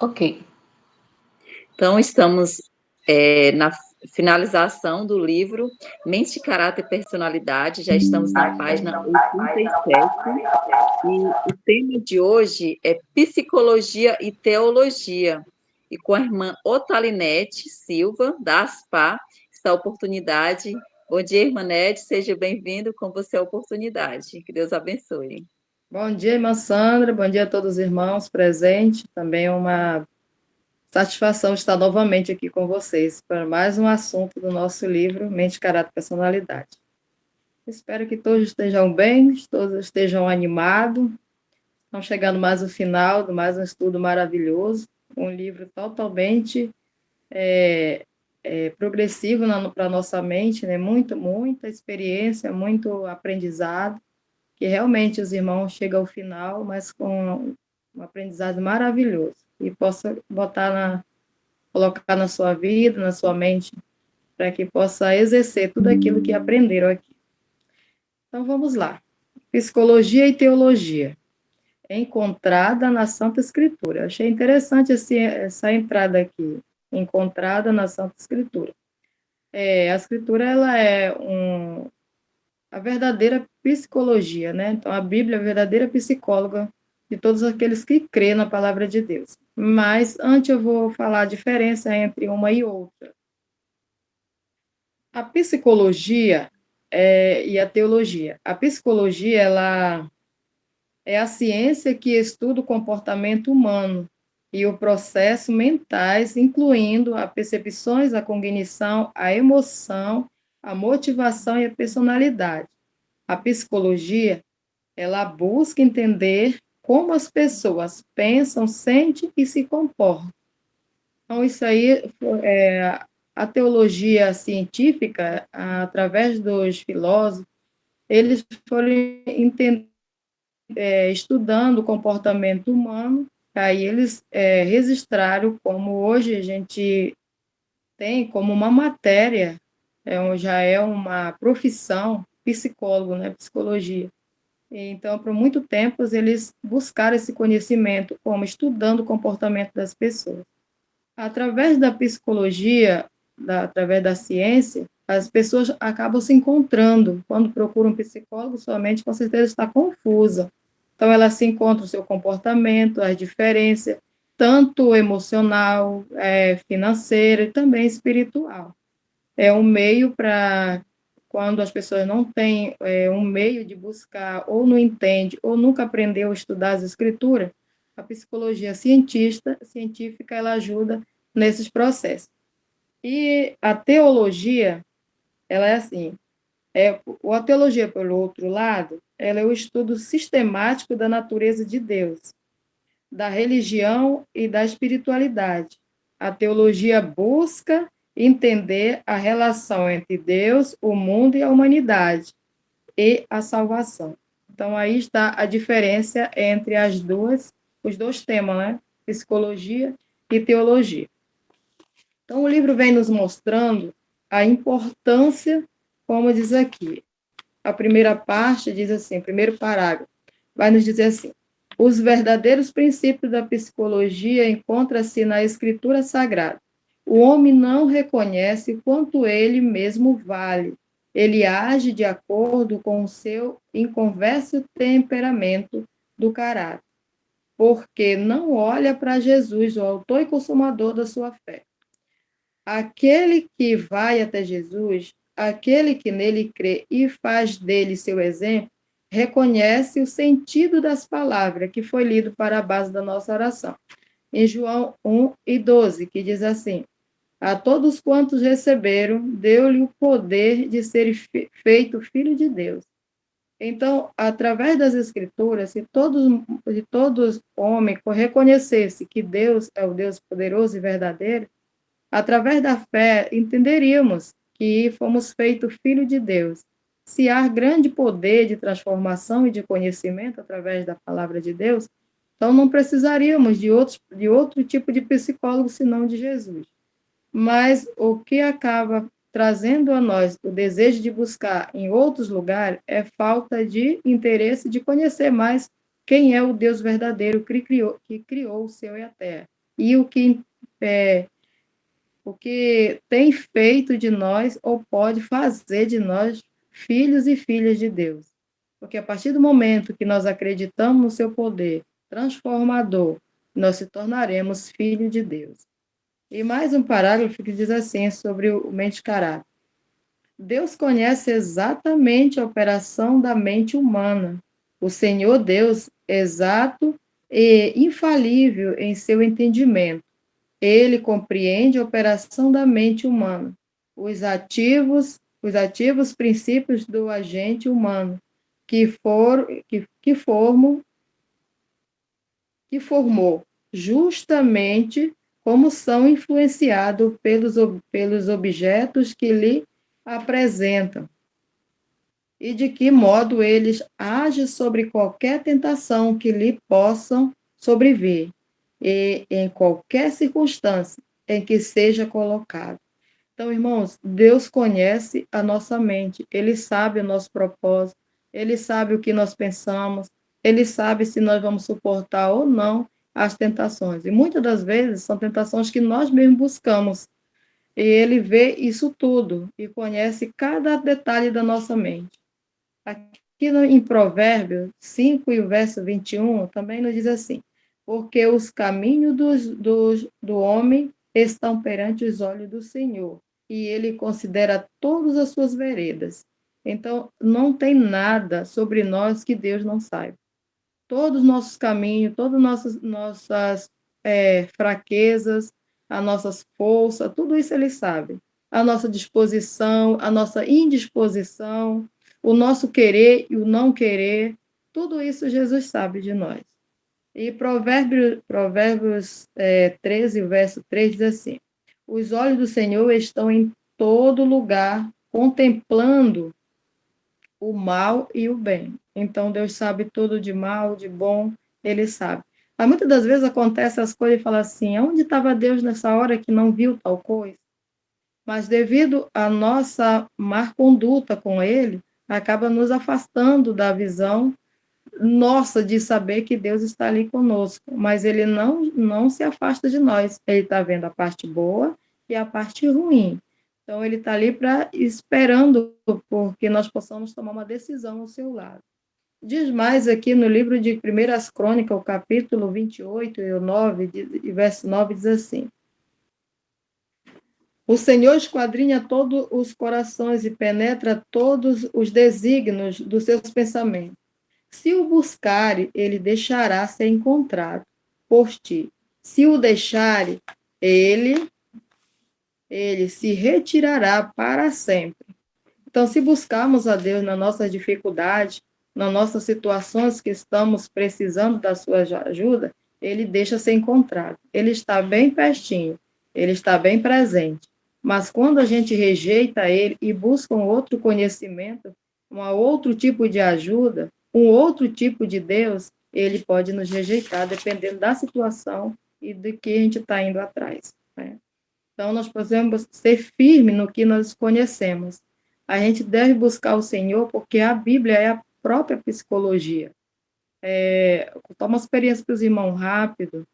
Ok. Então, estamos na finalização do livro Mente, Caráter e Personalidade, já estamos na página 87, e o tema de hoje é Psicologia e Teologia, e com a irmã Otalinete Silva, da ASPA, esta oportunidade. Bom dia, irmã Nete, seja bem-vindo, com você a oportunidade, que Deus abençoe. Bom dia, irmã Sandra, bom dia a todos os irmãos presentes, também é uma satisfação estar novamente aqui com vocês para mais um assunto do nosso livro Mente, Caráter e Personalidade. Espero que todos estejam bem, todos estejam animados, estão chegando mais o final de mais um estudo maravilhoso, um livro totalmente progressivo para a nossa mente, né? Muita experiência, muito aprendizado, que realmente os irmãos chegam ao final, mas com um aprendizado maravilhoso, e possa colocar na sua vida, na sua mente, para que possa exercer tudo aquilo que aprenderam aqui. Então vamos lá. Psicologia e teologia, encontrada na Santa Escritura. Eu achei interessante essa entrada aqui, encontrada na Santa Escritura. A Escritura ela é a verdadeira psicologia, né? Então, a Bíblia é a verdadeira psicóloga de todos aqueles que crêem na palavra de Deus. Mas, antes eu vou falar a diferença entre uma e outra. A psicologia e a teologia. A psicologia, ela é a ciência que estuda o comportamento humano e o processo mentais, incluindo as percepções, a cognição, a emoção, a motivação e a personalidade. A psicologia, ela busca entender como as pessoas pensam, sentem e se comportam. Então, isso aí, a teologia científica, através dos filósofos, eles foram estudando o comportamento humano, aí eles registraram como hoje a gente tem como uma matéria, já é uma profissão, psicólogo, né, psicologia. Então, por muito tempo, eles buscaram esse conhecimento, como estudando o comportamento das pessoas. Através da psicologia, através da ciência, as pessoas acabam se encontrando. Quando procuram um psicólogo, sua mente, com certeza, está confusa. Então, ela se encontra o seu comportamento, as diferenças, tanto emocional, financeira e também espiritual. É um meio para quando as pessoas não têm um meio de buscar, ou não entende, ou nunca aprendeu a estudar as escrituras, a psicologia científica ela ajuda nesses processos. E a teologia, ela é assim, a teologia, pelo outro lado, ela é o estudo sistemático da natureza de Deus, da religião e da espiritualidade. A teologia busca entender a relação entre Deus, o mundo e a humanidade, e a salvação. Então, aí está a diferença entre os dois temas, né? Psicologia e teologia. Então, o livro vem nos mostrando a importância, como diz aqui. A primeira parte diz assim, primeiro parágrafo, vai nos dizer assim: os verdadeiros princípios da psicologia encontram-se na Escritura Sagrada. O homem não reconhece quanto ele mesmo vale. Ele age de acordo com o seu inconverso temperamento do caráter, porque não olha para Jesus, o autor e consumador da sua fé. Aquele que vai até Jesus, aquele que nele crê e faz dele seu exemplo, reconhece o sentido das palavras que foi lido para a base da nossa oração. Em João 1:12, que diz assim: a todos quantos receberam, deu-lhe o poder de ser feito filho de Deus. Então, através das Escrituras, se todos homens reconhecessem que Deus é o Deus poderoso e verdadeiro, através da fé, entenderíamos que fomos feitos filhos de Deus. Se há grande poder de transformação e de conhecimento através da palavra de Deus, então não precisaríamos de outro tipo de psicólogo senão de Jesus. Mas o que acaba trazendo a nós o desejo de buscar em outros lugares é falta de interesse de conhecer mais quem é o Deus verdadeiro que criou o céu e a terra. e o que tem feito de nós ou pode fazer de nós filhos e filhas de Deus. Porque a partir do momento que nós acreditamos no seu poder transformador, nós se tornaremos filhos de Deus. E mais um parágrafo que diz assim sobre o mente-caráter. Deus conhece exatamente a operação da mente humana. O Senhor Deus, exato e infalível em seu entendimento. Ele compreende a operação da mente humana, os ativos princípios do agente humano, que formou, justamente como são influenciados pelos objetos que lhe apresentam, e de que modo eles agem sobre qualquer tentação que lhe possam sobreviver, e em qualquer circunstância em que seja colocado. Então, irmãos, Deus conhece a nossa mente, Ele sabe o nosso propósito, Ele sabe o que nós pensamos, Ele sabe se nós vamos suportar ou não as tentações. E muitas das vezes são tentações que nós mesmos buscamos. E Ele vê isso tudo e conhece cada detalhe da nossa mente. Aqui em Provérbios 5 e o verso 21 também nos diz assim: porque os caminhos do homem estão perante os olhos do Senhor, e ele considera todas as suas veredas. Então, não tem nada sobre nós que Deus não saiba. Todos os nossos caminhos, todas as nossas fraquezas, as nossas forças, tudo isso ele sabe. A nossa disposição, a nossa indisposição, o nosso querer e o não querer, tudo isso Jesus sabe de nós. E Provérbios 13, verso 3 diz assim: os olhos do Senhor estão em todo lugar, contemplando o mal e o bem. Então, Deus sabe tudo de mal, de bom, Ele sabe. Mas muitas das vezes acontece as coisas e fala assim, onde estava Deus nessa hora que não viu tal coisa? Mas devido à nossa má conduta com Ele, acaba nos afastando da visão nossa de saber que Deus está ali conosco. Mas Ele não se afasta de nós. Ele está vendo a parte boa e a parte ruim. Então, ele está ali esperando porque nós possamos tomar uma decisão ao seu lado. Diz mais aqui no livro de 1 Crônicas, o capítulo 28 e o 9, e verso 9 diz assim: o Senhor esquadrinha todos os corações e penetra todos os desígnios dos seus pensamentos. Se o buscare, ele deixará ser encontrado por ti. Se o deixare, ele se retirará para sempre. Então, se buscarmos a Deus na nossa dificuldade, nas nossas situações que estamos precisando da sua ajuda, ele deixa ser encontrado. Ele está bem pertinho, ele está bem presente. Mas quando a gente rejeita ele e busca um outro conhecimento, um outro tipo de ajuda, um outro tipo de Deus, ele pode nos rejeitar, dependendo da situação e do que a gente está indo atrás, né? Então, nós podemos ser firmes no que nós conhecemos. A gente deve buscar o Senhor, porque a Bíblia é a própria psicologia. Vou contar uma experiência para os irmãos rápido.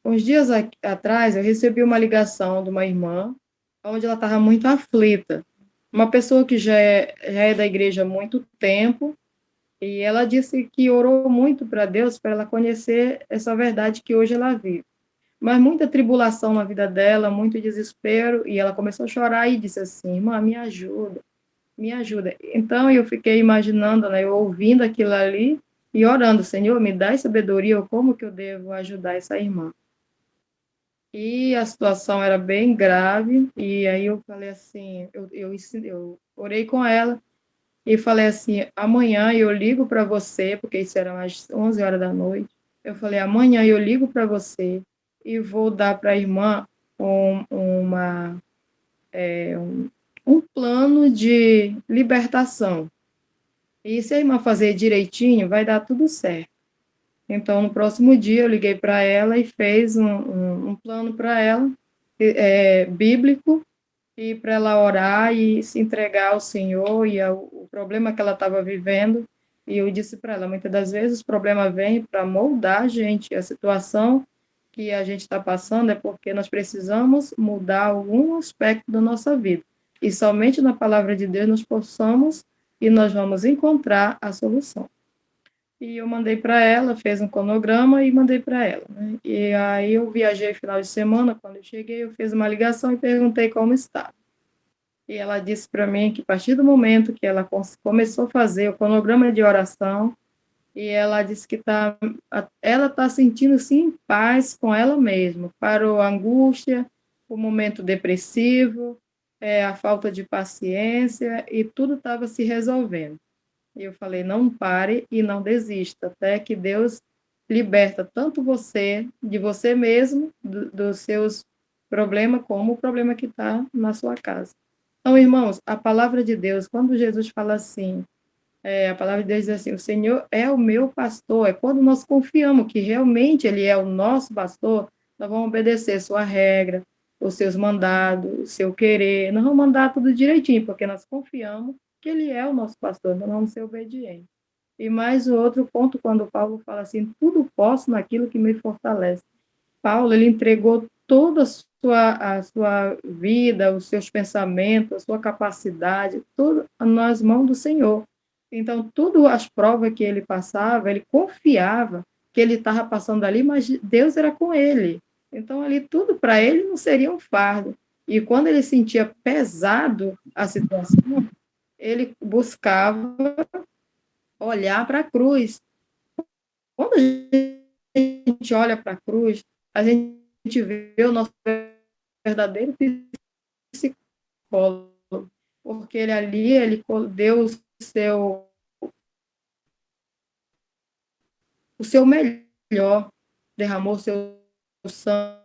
Uns dias atrás, eu recebi uma ligação de uma irmã, onde ela estava muito aflita. Uma pessoa que já é da igreja há muito tempo, e ela disse que orou muito para Deus, para ela conhecer essa verdade que hoje ela vive. Mas muita tribulação na vida dela, muito desespero, e ela começou a chorar e disse assim: irmã, me ajuda, me ajuda. Então eu fiquei imaginando, né, eu ouvindo aquilo ali e orando: Senhor, me dá sabedoria, como que eu devo ajudar essa irmã. E a situação era bem grave, e aí eu falei assim, eu orei com ela e falei assim: amanhã eu ligo para você, porque isso era às 11 horas da noite. Eu falei: amanhã eu ligo para você e vou dar para a irmã um plano de libertação. E se a irmã fazer direitinho, vai dar tudo certo. Então, no próximo dia, eu liguei para ela e fez um plano para ela, bíblico, e para ela orar e se entregar ao Senhor e ao problema que ela estava vivendo. E eu disse para ela, muitas das vezes os problemas vêm para moldar a gente, a situação que a gente está passando é porque nós precisamos mudar algum aspecto da nossa vida. E somente na palavra de Deus nós possamos e nós vamos encontrar a solução. E eu mandei para ela, fez um cronograma e mandei para ela, né? E aí eu viajei final de semana, quando eu cheguei, eu fiz uma ligação e perguntei como estava. E ela disse para mim que a partir do momento que ela começou a fazer o cronograma de oração, e ela disse que ela está sentindo sim paz com ela mesma, parou a angústia, o momento depressivo, a falta de paciência e tudo estava se resolvendo. E eu falei, não pare e não desista, até que Deus liberta tanto você, de você mesmo, dos seus problemas, como o problema que está na sua casa. Então, irmãos, a palavra de Deus, quando Jesus fala assim, a palavra de Deus diz assim, o Senhor é o meu pastor, é quando nós confiamos que realmente Ele é o nosso pastor, nós vamos obedecer sua regra, os seus mandados, o seu querer, nós vamos mandar tudo direitinho, porque nós confiamos que Ele é o nosso pastor, nós vamos ser obedientes. E mais o outro ponto, quando Paulo fala assim, tudo posso naquilo que me fortalece. Paulo, ele entregou toda a sua vida, os seus pensamentos, a sua capacidade, tudo nas mãos do Senhor. Então, tudo as provas que ele passava, ele confiava que ele estava passando ali, mas Deus era com ele. Então, ali tudo para ele não seria um fardo. E quando ele sentia pesado a situação, ele buscava olhar para a cruz. Quando a gente olha para a cruz, a gente vê o nosso verdadeiro psicólogo, porque ele ali, ele deu o seu melhor, derramou seu sangue,